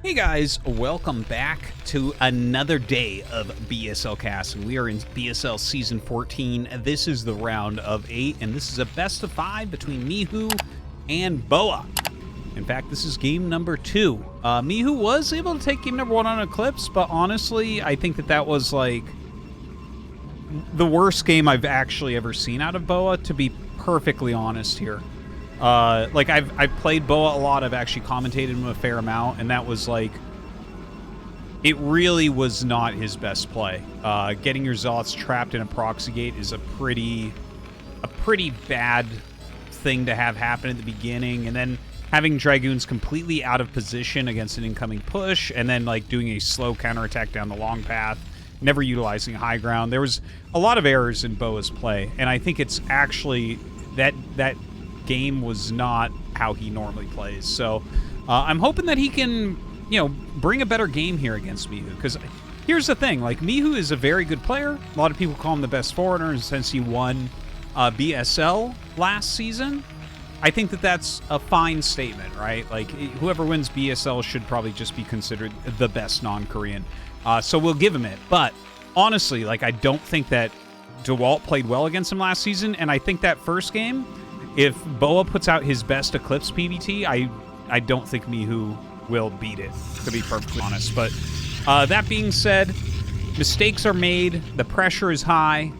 Hey guys, welcome back to another day of BSL Cast. We are in BSL Season 14. This is the round of 8, and this is a best of 5 between Mihu and Boa. In fact, this is game number 2. Mihu was able to take game number 1 on Eclipse, but honestly, I think that was like the worst game I've actually ever seen out of Boa, to be perfectly honest here. Like I've played Boa a lot. I've actually commentated him a fair amount, and that was like, it really was not his best play. Getting your Zealots trapped in a proxy gate is a pretty bad thing to have happen at the beginning, and then having Dragoons completely out of position against an incoming push, and then like doing a slow counterattack down the long path, never utilizing high ground. There was a lot of errors in Boa's play, and I think it's actually that game was not how he normally plays. So I'm hoping that he can, bring a better game here against Mihu. Because here's the thing, like, Mihu is a very good player. A lot of people call him the best foreigner, and since he won BSL last season, I think that's a fine statement, right? Like, whoever wins BSL should probably just be considered the best non-Korean. So we'll give him it. But honestly, like, I don't think that DeWalt played well against him last season, and I think that first game, if Boa puts out his best Eclipse PBT, I don't think Mihu will beat it, to be perfectly honest. But that being said, mistakes are made. The pressure is high.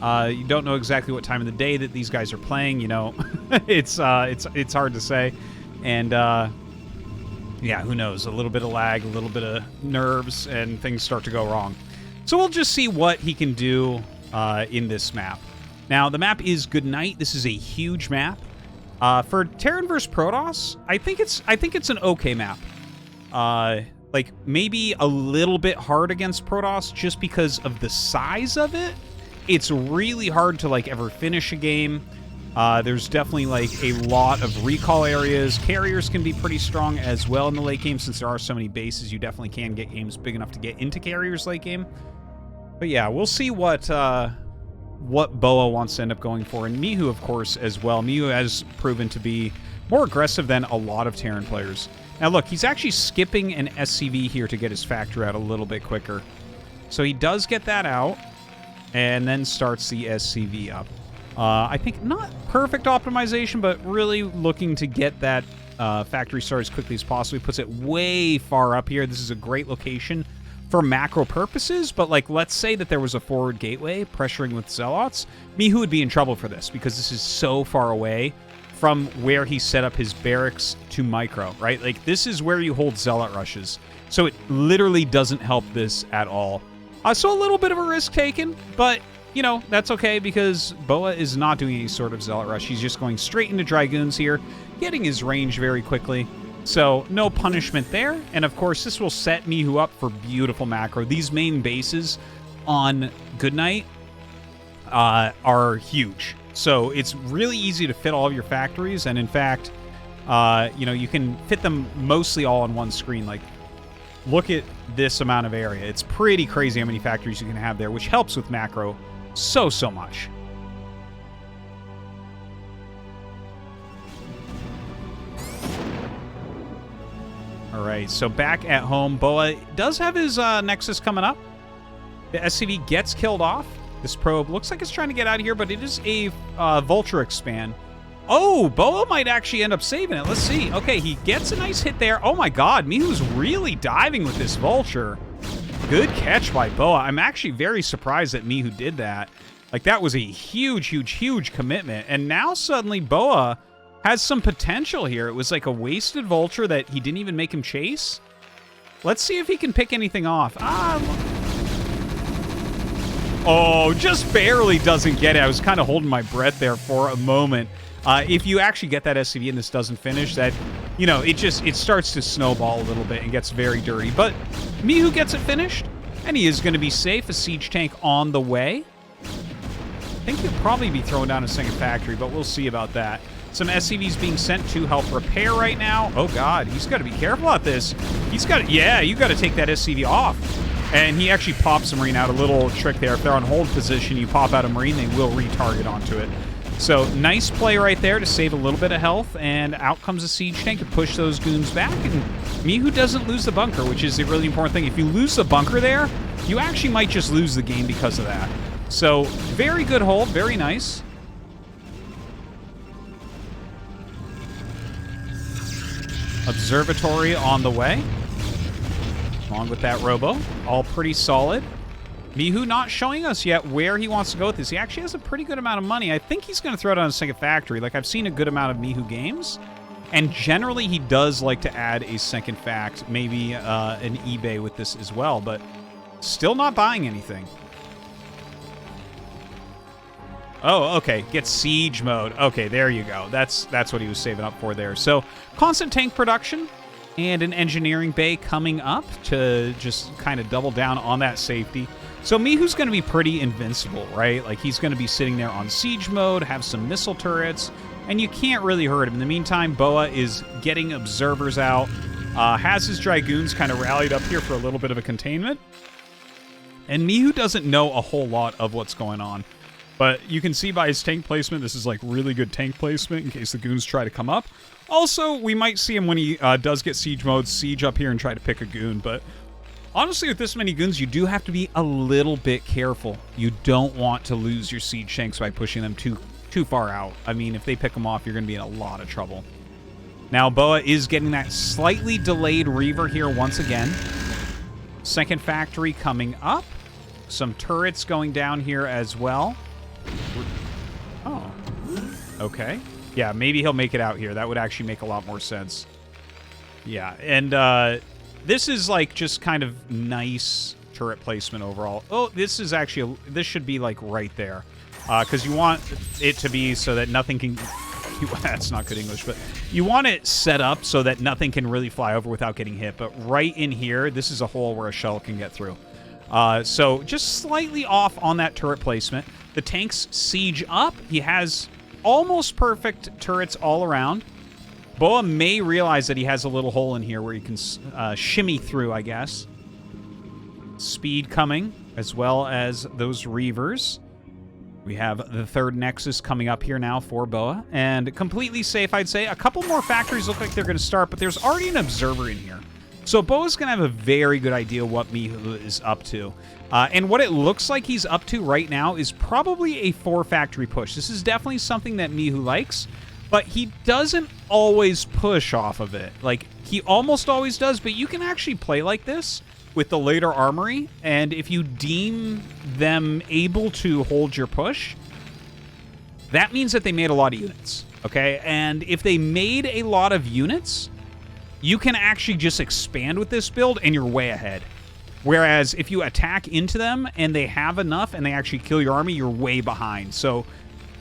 You don't know exactly what time of the day that these guys are playing. It's hard to say. And yeah, who knows? A little bit of lag, a little bit of nerves, and things start to go wrong. So we'll just see what he can do in this map. Now, the map is Goodnight. This is a huge map. For Terran vs. Protoss, I think it's an okay map. Like, maybe a little bit hard against Protoss just because of the size of it. It's really hard to, like, ever finish a game. There's definitely, like, a lot of recall areas. Carriers can be pretty strong as well in the late game. Since there are so many bases, you definitely can get games big enough to get into carriers late game. But yeah, we'll see what Boa wants to end up going for, and Mihu, of course, as well. Mihu has proven to be more aggressive than a lot of Terran players. Now, look, he's actually skipping an SCV here to get his factory out a little bit quicker. So he does get that out, and then starts the SCV up. I think not perfect optimization, but really looking to get that factory started as quickly as possible. He puts it way far up here. This is a great location for macro purposes, but, like, let's say that there was a forward gateway pressuring with Zealots, Mihu would be in trouble for this, because this is so far away from where he set up his barracks to micro, right? Like, this is where you hold Zealot rushes. So it literally doesn't help this at all. So a little bit of a risk taken, but, that's okay, because Boa is not doing any sort of Zealot rush. He's just going straight into Dragoons here, getting his range very quickly. So, no punishment there. And, of course, this will set Mihu up for beautiful macro. These main bases on Goodnight are huge. So, it's really easy to fit all of your factories. And, in fact, you can fit them mostly all on one screen. Like, look at this amount of area. It's pretty crazy how many factories you can have there, which helps with macro so much. All right, so back at home, Boa does have his Nexus coming up. The SCV gets killed off. This probe looks like it's trying to get out of here, but it is a Vulture expand. Oh, Boa might actually end up saving it. Let's see. Okay, he gets a nice hit there. Oh my god, Mihu's really diving with this Vulture. Good catch by Boa. I'm actually very surprised that Mihu did that. Like, that was a huge commitment. And now suddenly Boa has some potential here. It was like a wasted Vulture that he didn't even make him chase. Let's see if he can pick anything off. Oh, just barely doesn't get it. I was kind of holding my breath there for a moment. If you actually get that SCV and this doesn't finish, that, it starts to snowball a little bit and gets very dirty. But Mihu gets it finished, and he is going to be safe. A siege tank on the way. I think he'll probably be throwing down a second factory, but we'll see about that. Some SCVs being sent to help repair right now. Oh, God, he's got to be careful at this. Yeah, you got to take that SCV off. And he actually pops a Marine out. A little trick there. If they're on hold position, you pop out a Marine, they will retarget onto it. So nice play right there to save a little bit of health, and out comes a siege tank to push those goons back, and Mihu doesn't lose the bunker, which is a really important thing. If you lose the bunker there, you actually might just lose the game because of that. So very good hold, very nice. Observatory on the way, along with that robo, all pretty solid. Mihu not showing us yet where he wants to go with this. He actually has a pretty good amount of money. I think he's going to throw it on a second factory. Like, I've seen a good amount of Mihu games, and generally he does like to add a second fact, maybe an eBay with this as well, but still not buying anything. Oh, okay. Get siege mode. Okay, there you go. That's what he was saving up for there. So, constant tank production and an engineering bay coming up to just kind of double down on that safety. So Mihu's going to be pretty invincible, right? Like, he's going to be sitting there on siege mode, have some missile turrets, and you can't really hurt him. In the meantime, Boa is getting observers out, has his Dragoons kind of rallied up here for a little bit of a containment. And Mihu doesn't know a whole lot of what's going on. But you can see by his tank placement, this is like really good tank placement in case the goons try to come up. Also, we might see him when he does get siege mode, siege up here and try to pick a goon, but honestly, with this many goons, you do have to be a little bit careful. You don't want to lose your siege tanks by pushing them too far out. I mean, if they pick them off, you're going to be in a lot of trouble. Now, Boa is getting that slightly delayed Reaver here once again. Second factory coming up. Some turrets going down here as well. Oh. Okay. Yeah, maybe he'll make it out here. That would actually make a lot more sense. Yeah, and this is like just kind of nice turret placement overall. Oh, this is actually, this should be like right there. Because you want it to be so that nothing can, that's not good English, but you want it set up so that nothing can really fly over without getting hit. But right in here, this is a hole where a shuttle can get through. So just slightly off on that turret placement. The tanks siege up. He has almost perfect turrets all around. Boa may realize that he has a little hole in here where he can shimmy through, I guess. Speed coming, as well as those Reavers. We have the third Nexus coming up here now for Boa. And completely safe, I'd say. A couple more factories look like they're going to start, but there's already an observer in here. So Boa's going to have a very good idea what Mihu is up to. And what it looks like he's up to right now is probably a 4-factory push. This is definitely something that Mihu likes, but he doesn't always push off of it. Like, he almost always does, but you can actually play like this with the later armory, and if you deem them able to hold your push, that means that they made a lot of units, okay? And if they made a lot of units, you can actually just expand with this build and you're way ahead. Whereas if you attack into them and they have enough and they actually kill your army, you're way behind. So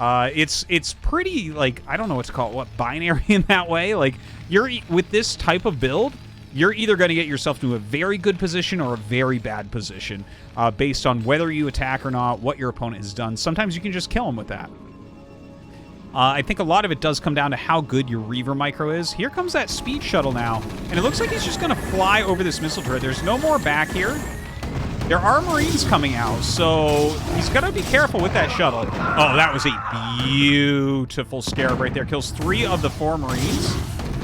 it's pretty, like, I don't know what to call it, what, binary in that way? Like, you're with this type of build, you're either going to get yourself to a very good position or a very bad position based on whether you attack or not, what your opponent has done. Sometimes you can just kill them with that. I think a lot of it does come down to how good your Reaver micro is. Here comes that speed shuttle now, and it looks like he's just going to fly over this missile turret. There's no more back here. There are Marines coming out, so he's got to be careful with that shuttle. Oh, that was a beautiful Scarab right there. Kills 3 of the 4 Marines,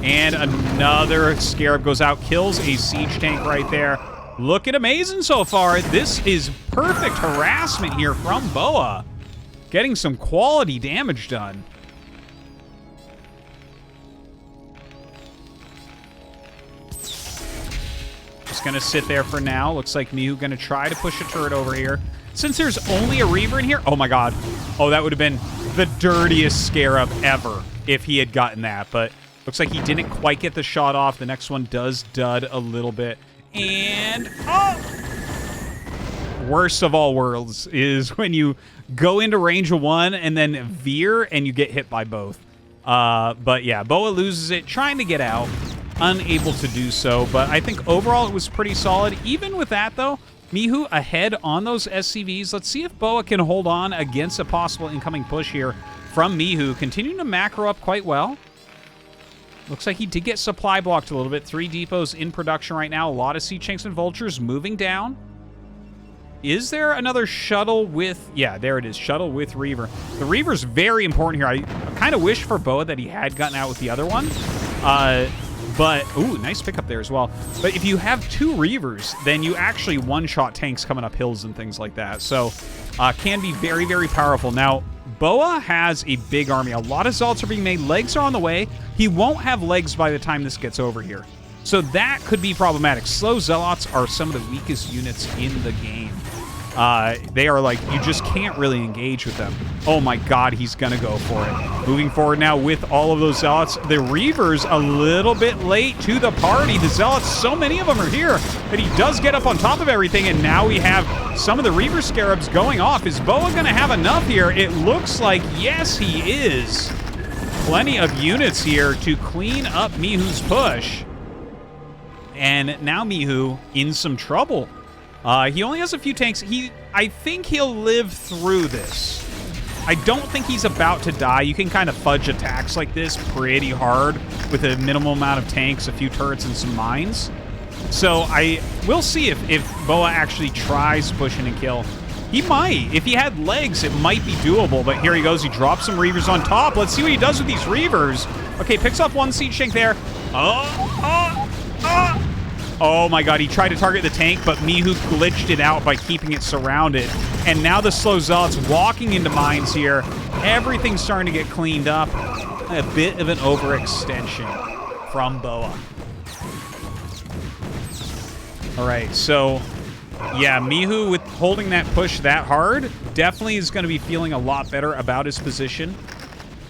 and another Scarab goes out, kills a siege tank right there. Looking amazing so far. This is perfect harassment here from Boa. Getting some quality damage done. Just going to sit there for now. Looks like Mihu going to try to push a turret over here. Since there's only a Reaver in here... Oh, my God. Oh, that would have been the dirtiest Scarab ever if he had gotten that. But looks like he didn't quite get the shot off. The next one does dud a little bit. And... oh! Worst of all worlds is when you go into range of one and then veer and you get hit by both. But yeah, Boa loses it, trying to get out. Unable to do so, but I think overall it was pretty solid. Even with that, though, Mihu ahead on those SCVs. Let's see if Boa can hold on against a possible incoming push here from Mihu. Continuing to macro up quite well. Looks like he did get supply blocked a little bit. 3 depots in production right now. A lot of Sea Chinks and Vultures moving down. Is there another shuttle with... Yeah, there it is. Shuttle with Reaver. The Reaver's very important here. I kind of wish for Boa that he had gotten out with the other one. But, ooh, nice pickup there as well. But if you have 2 Reavers, then you actually one-shot tanks coming up hills and things like that. So, can be very, very powerful. Now, Boa has a big army. A lot of Zealots are being made. Legs are on the way. He won't have legs by the time this gets over here. So that could be problematic. Slow Zealots are some of the weakest units in the game. They are like, you just can't really engage with them. Oh my god, he's gonna go for it. Moving forward now with all of those Zealots. The Reavers a little bit late to the party. The Zealots, so many of them are here that he does get up on top of everything, and now we have some of the Reaver Scarabs going off. Is Boa gonna have enough here? It looks like yes, he is. Plenty of units here to clean up Mihu's push. And now Mihu in some trouble. He only has a few tanks. I think he'll live through this. I don't think he's about to die. You can kind of fudge attacks like this pretty hard with a minimal amount of tanks, a few turrets, and some mines. So we'll see if Boa actually tries pushing and kill. He might. If he had legs, it might be doable. But here he goes. He drops some Reavers on top. Let's see what he does with these Reavers. Okay, picks up one siege tank there. Oh my god, he tried to target the tank, but Mihu glitched it out by keeping it surrounded. And now the slow Zealots walking into mines here. Everything's starting to get cleaned up. A bit of an overextension from Boa. Alright, so yeah, Mihu with holding that push that hard definitely is going to be feeling a lot better about his position.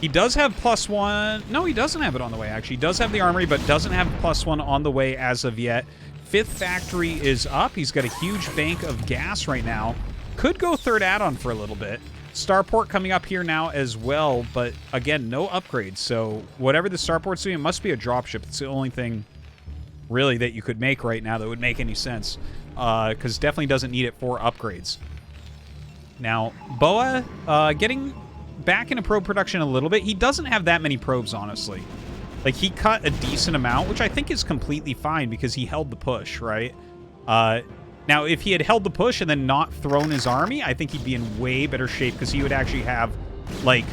He does have +1. No, he doesn't have it on the way, actually. He does have the armory, but doesn't have +1 on the way as of yet. 5th factory is up. He's got a huge bank of gas right now. Could go 3rd add-on for a little bit. Starport coming up here now as well, but again, no upgrades. So whatever the Starport's doing, it must be a dropship. It's the only thing really that you could make right now that would make any sense. Because definitely doesn't need it for upgrades. Now, Boa getting back into probe production a little bit. He doesn't have that many probes, honestly. Like, he cut a decent amount, which I think is completely fine because he held the push, right? Now, if he had held the push and then not thrown his army, I think he'd be in way better shape because he would actually have, like,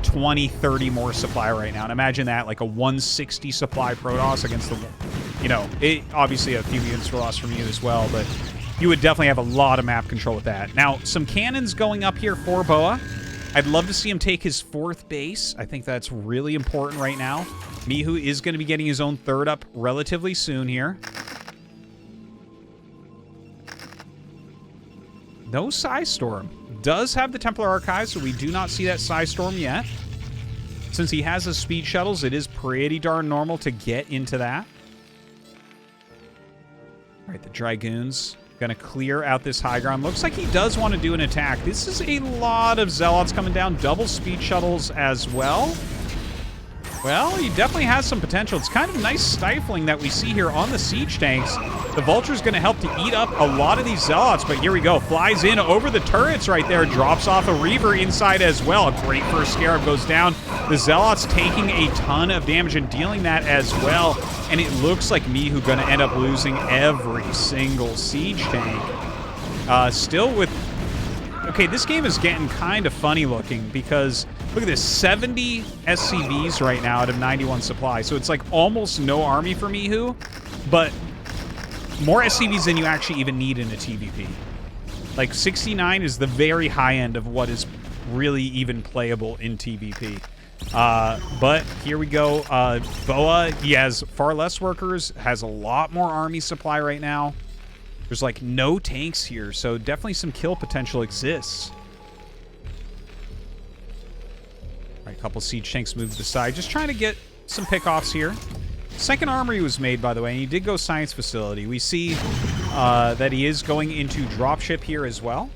20, 30 more supply right now. And imagine that, like a 160 supply Protoss against the, you know, obviously a few units were lost from you as well, but you would definitely have a lot of map control with that. Now, some cannons going up here for Boa. I'd love to see him take his 4th base. I think that's really important right now. Mihu is going to be getting his own 3rd up relatively soon here. No Psystorm. Does have the Templar Archive, so we do not see that Psystorm yet. Since he has his speed shuttles, it is pretty darn normal to get into that. All right, the Dragoons going to clear out this high ground. Looks like he does want to do an attack. This is a lot of Zealots coming down. Double speed shuttles as well. Well, he definitely has some potential. It's kind of nice stifling that we see here on the siege tanks. The Vulture's going to help to eat up a lot of these Zealots, but here we go. Flies in over the turrets right there. Drops off a Reaver inside as well. A great first Scarab goes down. The Zealots taking a ton of damage and dealing that as well. And it looks like Mihu going to end up losing every single siege tank. Still with... Okay, this game is getting kind of funny looking because look at this, 70 SCVs right now out of 91 supply. So it's like almost no army for Mihu, but more SCVs than you actually even need in a TVP. Like 69 is the very high end of what is really even playable in TVP. But here we go. Boa, he has far less workers, has a lot more army supply right now. There's like no tanks here, so definitely some kill potential exists. All right, a couple siege tanks moved to the side. Just trying to get some pickoffs here. Second armory was made, by the way, and he did go science facility. We see that he is going into dropship here as well.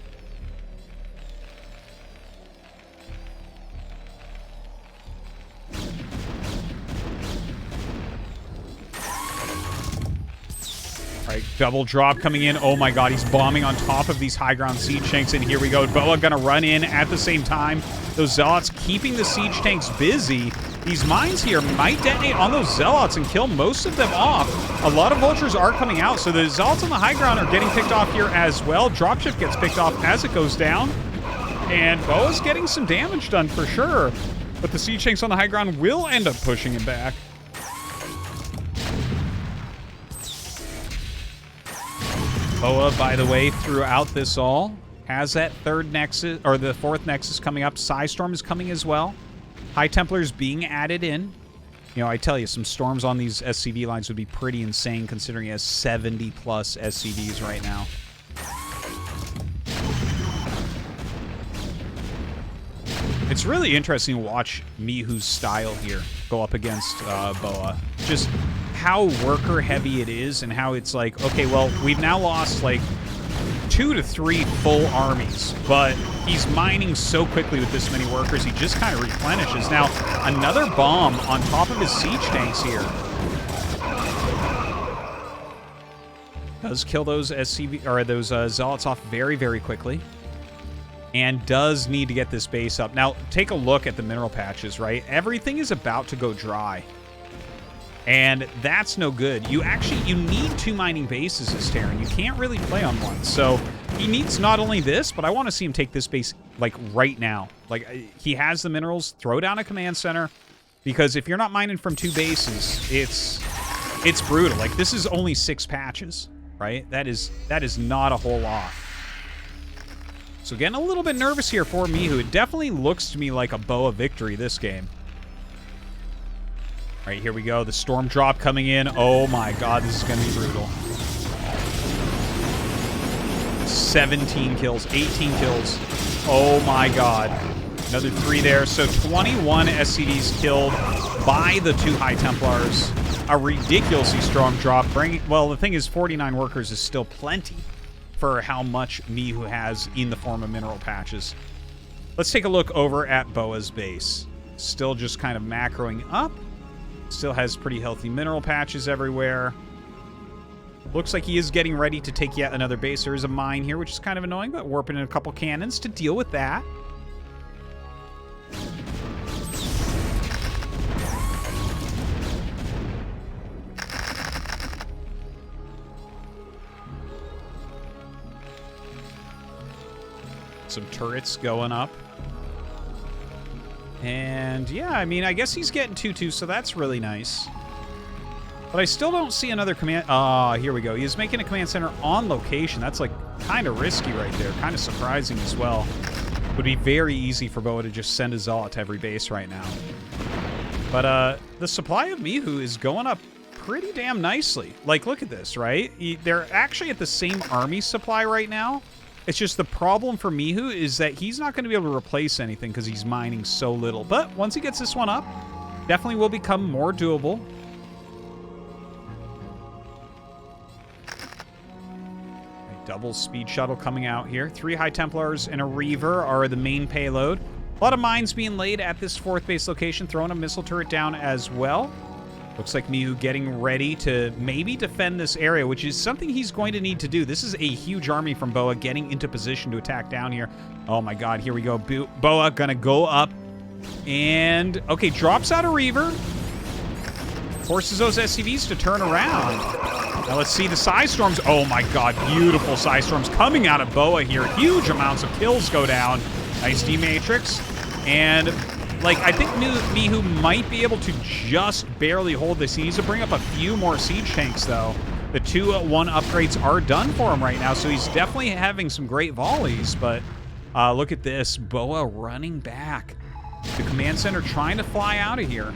Right, double drop coming in. Oh my god, he's bombing on top of these high ground siege tanks, and here we go. Boa gonna run in at the same time. Those Zealots keeping the siege tanks busy. These mines here might detonate on those Zealots and kill most of them off. A lot of Vultures are coming out, so the Zealots on the high ground are getting picked off here as well. Dropship gets picked off as it goes down. And Boa's getting some damage done for sure. But the Siege Tanks on the high ground will end up pushing him back. Boa, by the way, throughout this all, has that third Nexus, or the fourth Nexus coming up. Psystorm is coming as well. High Templars being added in. You know, I tell you, some storms on these SCV lines would be pretty insane considering he has 70-plus SCVs right now. It's really interesting to watch Mihu's style here go up against Boa. Just how worker-heavy it is and how it's like, okay, well, we've now lost, like, 2 to 3 full armies, but he's mining so quickly with this many workers, he just kind of replenishes. Now, another bomb on top of his siege tanks here. Does kill those SCV, or those Zealots off very, very quickly. And does need to get this base up. Now, take a look at the mineral patches, right? Everything is about to go dry. And that's no good. You need 2 mining bases as Terran. You can't really play on one. So he needs not only this, but I want to see him take this base, like, right now. Like, he has the minerals. Throw down a command center. Because if you're not mining from 2 bases, it's brutal. Like, this is only 6 patches, right? That is not a whole lot. So getting a little bit nervous here for Mihu. It definitely looks to me like a Boa victory this game. All right, here we go. The storm drop coming in. Oh my god, this is going to be brutal. 17 kills, 18 kills. Oh my god. Another 3 there. So 21 SCDs killed by the 2 High Templars. A ridiculously strong drop. Well, the thing is, 49 workers is still plenty for how much Mihu has in the form of mineral patches. Let's take a look over at Boa's base. Still just kind of macroing up. Still has pretty healthy mineral patches everywhere. Looks like he is getting ready to take yet another base. There is a mine here, which is kind of annoying, but warping in a couple cannons to deal with that. Some turrets going up. And yeah, I mean, I guess he's getting 2-2, so that's really nice. But I still don't see another command. Here we go. He's making a command center on location. That's like kind of risky right there. Kind of surprising as well. Would be very easy for Boa to just send a Zealot to every base right now. But the supply of Mihu is going up pretty damn nicely. Like, look at this, right? They're actually at the same army supply right now. It's just the problem for Mihu is that he's not going to be able to replace anything because he's mining so little. But once he gets this one up, definitely will become more doable. A double speed shuttle coming out here. 3 High Templars and a Reaver are the main payload. A lot of mines being laid at this 4th base location, throwing a missile turret down as well. Looks like Mihu getting ready to maybe defend this area, which is something he's going to need to do. This is a huge army from Boa getting into position to attack down here. Oh my god, here we go. Boa gonna go up and, okay, drops out a Reaver. Forces those SCVs to turn around. Now let's see the Psystorms. Oh my god, beautiful Psystorms coming out of Boa here. Huge amounts of kills go down. Nice D-Matrix. And like, I think Mihu might be able to just barely hold this. He needs to bring up a few more siege tanks, though. The 2-1 upgrades are done for him right now, so he's definitely having some great volleys. But look at this. Boa running back. The command center trying to fly out of here.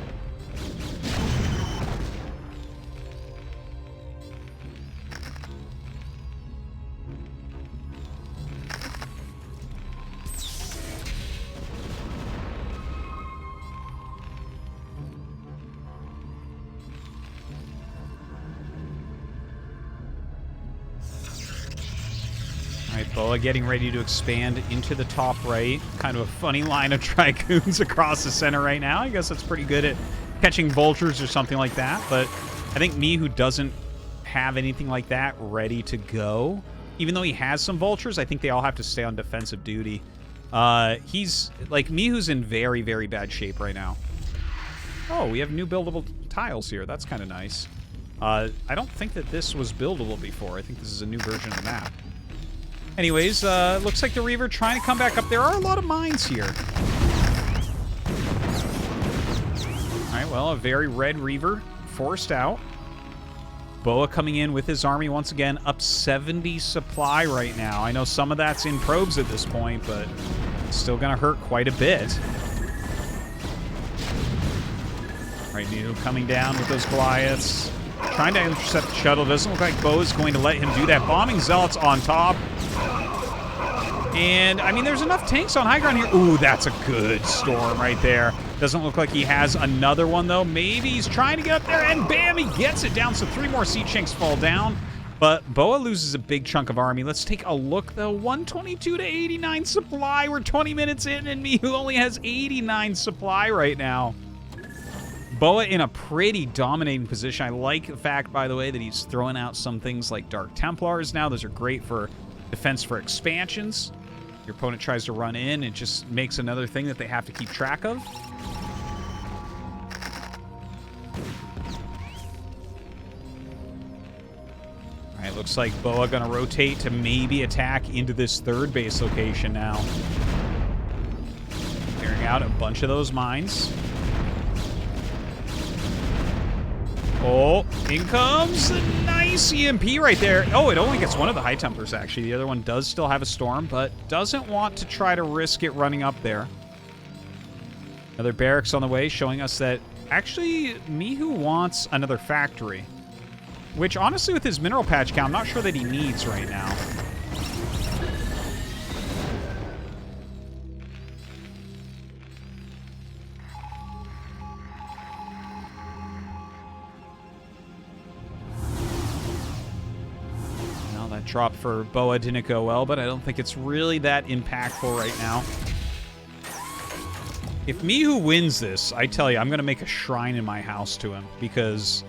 Boa getting ready to expand into the top right. Kind of a funny line of Trigoons across the center right now. I guess that's pretty good at catching vultures or something like that. But I think Mihu doesn't have anything like that ready to go. Even though he has some vultures, I think they all have to stay on defensive duty. Mihu's in very, very bad shape right now. Oh, we have new buildable tiles here. That's kind of nice. I don't think that this was buildable before. I think this is a new version of the map. Anyways, looks like the Reaver trying to come back up. There are a lot of mines here. All right, well, a very red Reaver forced out. Boa coming in with his army once again, up 70 supply right now. I know some of that's in probes at this point, but it's still going to hurt quite a bit. Right, Mihu coming down with those Goliaths. Trying to intercept the shuttle. Doesn't look like Boa's going to let him do that. Bombing Zealots on top. And, I mean, there's enough tanks on high ground here. Ooh, that's a good storm right there. Doesn't look like he has another one, though. Maybe he's trying to get up there, and bam, he gets it down. So 3 more siege tanks fall down. But Boa loses a big chunk of army. Let's take a look, though. 122 to 89 supply. We're 20 minutes in, and Mihu only has 89 supply right now. Boa in a pretty dominating position. I like the fact, by the way, that he's throwing out some things like Dark Templars now. Those are great for defense for expansions. Your opponent tries to run in, it just makes another thing that they have to keep track of. All right, looks like Boa gonna rotate to maybe attack into this 3rd base location now. Clearing out a bunch of those mines. Oh, in comes a nice EMP right there. Oh, it only gets one of the High Templars, actually. The other one does still have a storm, but doesn't want to try to risk it running up there. Another barracks on the way, showing us that, actually, Mihu wants another factory. Which, honestly, with his mineral patch count, I'm not sure that he needs right now. Drop for Boa didn't go well, but I don't think it's really that impactful right now. If Mihu wins this, I tell you, I'm going to make a shrine in my house to him, because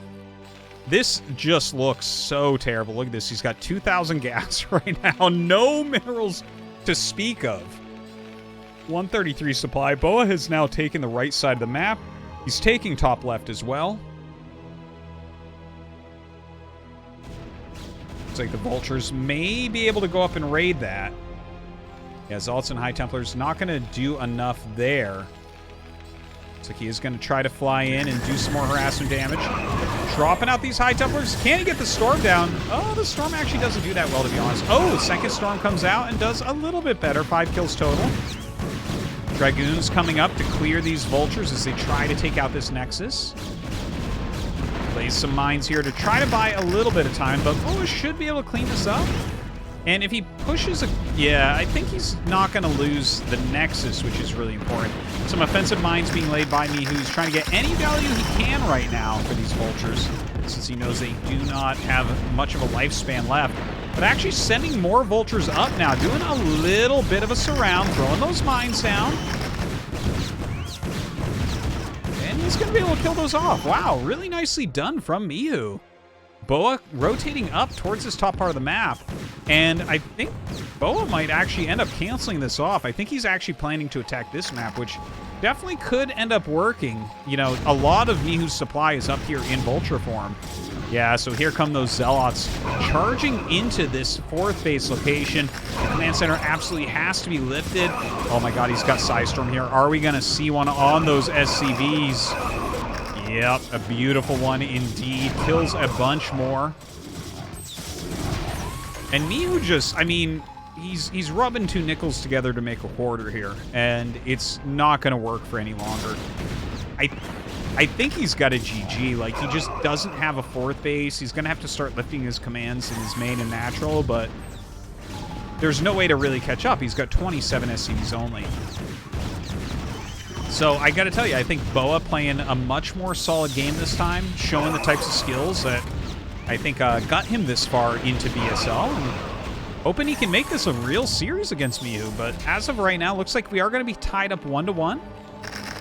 this just looks so terrible. Look at this. He's got 2,000 gas right now. No minerals to speak of. 133 supply. Boa has now taken the right side of the map. He's taking top left as well. Like the Vultures may be able to go up and raid that. Yeah, Zealots and High Templars not going to do enough there. Looks like he is going to try to fly in and do some more harassment damage. Dropping out these High Templars. Can he get the Storm down? Oh, the Storm actually doesn't do that well, to be honest. Oh, the second Storm comes out and does a little bit better. 5 kills total. Dragoons coming up to clear these Vultures as they try to take out this Nexus. Plays some mines here to try to buy a little bit of time, but Boa should be able to clean this up. And if he pushes a... Yeah, I think he's not going to lose the Nexus, which is really important. Some offensive mines being laid by me, who's trying to get any value he can right now for these Vultures, since he knows they do not have much of a lifespan left. But actually sending more Vultures up now, doing a little bit of a surround, throwing those mines down. He's going to be able to kill those off. Wow, really nicely done from Mihu. Boa rotating up towards this top part of the map. And I think Boa might actually end up canceling this off. I think he's actually planning to attack this map, which definitely could end up working. You know, a lot of Mihu's supply is up here in Vulture form. Yeah, so here come those Zealots charging into this 4th base location. The command center absolutely has to be lifted. Oh my god, he's got Psystorm here. Are we going to see one on those SCVs? Yep, a beautiful one indeed. Kills a bunch more. And Mihu just, I mean, he's rubbing 2 nickels together to make a quarter here. And it's not going to work for any longer. I think he's got a GG. Like, he just doesn't have a 4th base. He's going to have to start lifting his commands in his main and natural, but there's no way to really catch up. He's got 27 SCVs only. So I got to tell you, I think Boa playing a much more solid game this time, showing the types of skills that I think got him this far into BSL. And hoping he can make this a real series against Mihu. But as of right now, looks like we are going to be tied up 1-1.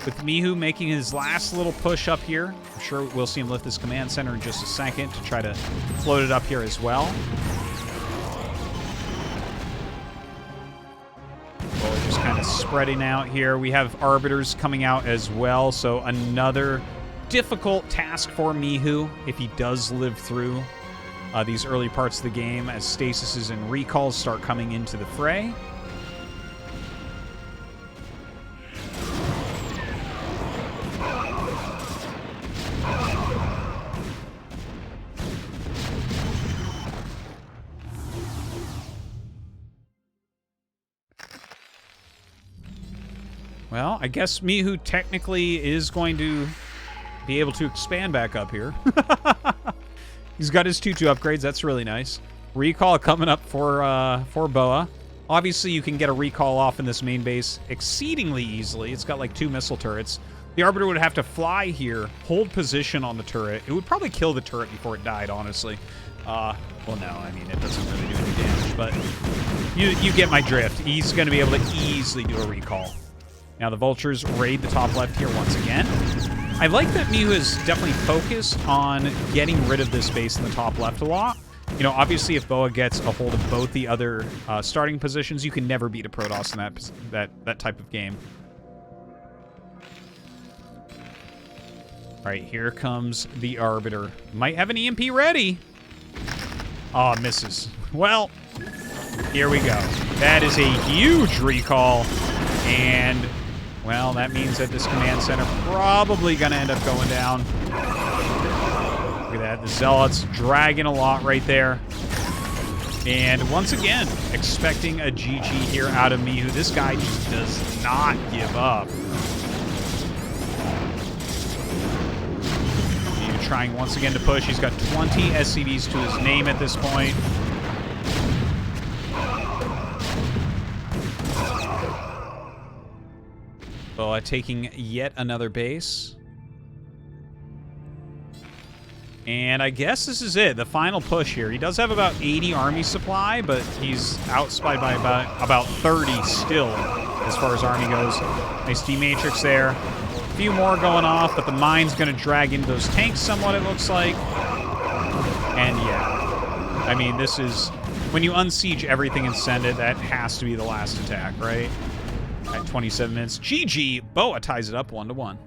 With Mihu making his last little push up here. I'm sure we'll see him lift this command center in just a second to try to float it up here as well. Just kind of spreading out here. We have Arbiters coming out as well, so another difficult task for Mihu if he does live through these early parts of the game as stasises and recalls start coming into the fray. Well, I guess Mihu technically is going to be able to expand back up here. He's got his 2-2 upgrades. That's really nice. Recall coming up for Boa. Obviously, you can get a recall off in this main base exceedingly easily. It's got like 2 missile turrets. The Arbiter would have to fly here, hold position on the turret. It would probably kill the turret before it died, honestly. Well, no, I mean, it doesn't really do any damage, but you get my drift. He's going to be able to easily do a recall. Now the Vultures raid the top left here once again. I like that Mihu is definitely focused on getting rid of this base in the top left a lot. You know, obviously if Boa gets a hold of both the other starting positions, you can never beat a Protoss in that type of game. All right, here comes the Arbiter. Might have an EMP ready. Oh, misses. Well, here we go. That is a huge recall, and well, that means that this command center probably going to end up going down. Look at that. The Zealots dragging a lot right there. And once again, expecting a GG here out of Mihu. This guy just does not give up. Mihu trying once again to push. He's got 20 SCVs to his name at this point. Boa taking yet another base. And I guess this is it, the final push here. He does have about 80 army supply, but he's outspied by about 30 still as far as army goes. Nice D-Matrix there. A few more going off, but the mine's going to drag into those tanks somewhat, it looks like. And yeah, I mean, this is... When you unsiege everything and send it, that has to be the last attack, right? At 27 minutes. GG. Boa ties it up 1-1.